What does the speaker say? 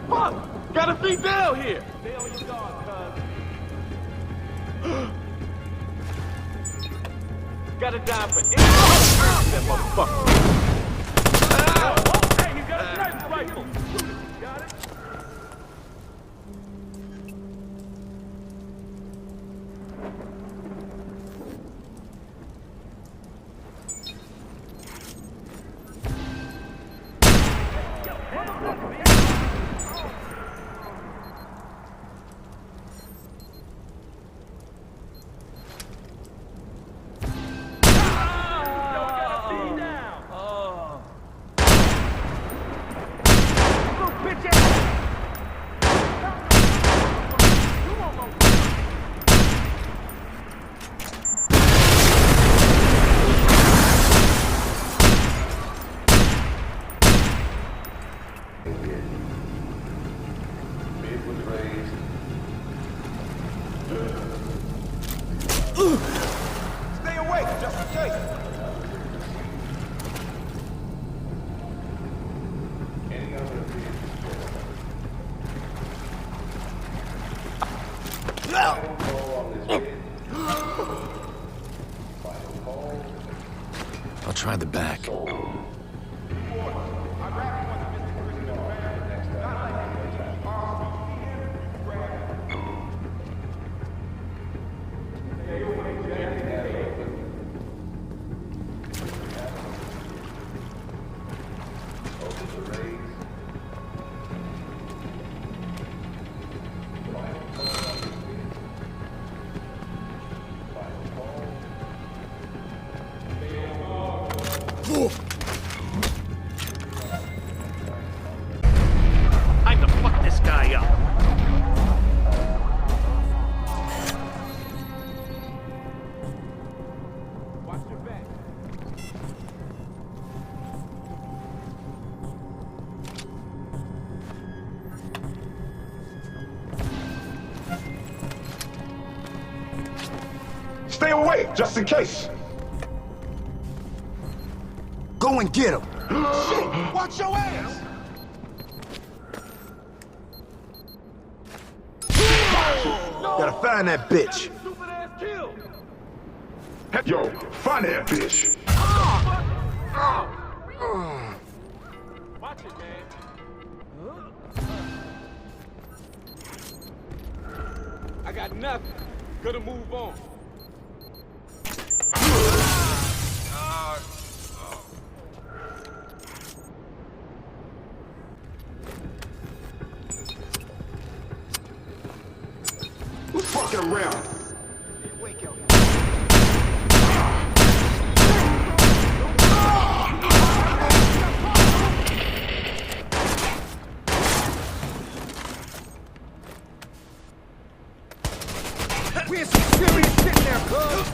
Fuck! Gotta be down here! Stay on your guard, cuz. Gotta die for any that motherfucker. Oh, hey, you got a sniper rifle! Got it? Stay awake, just in case. I'll try the back. Time to fuck this guy up. Watch your back. Stay awake, just in case. Go and get him. Shit, watch your ass. Gotta find that bitch. Stupid ass kill. Yo, find that bitch. Watch it, man. I got nothing. Gotta move on. Who's fucking around? We in some serious shit there, cuz.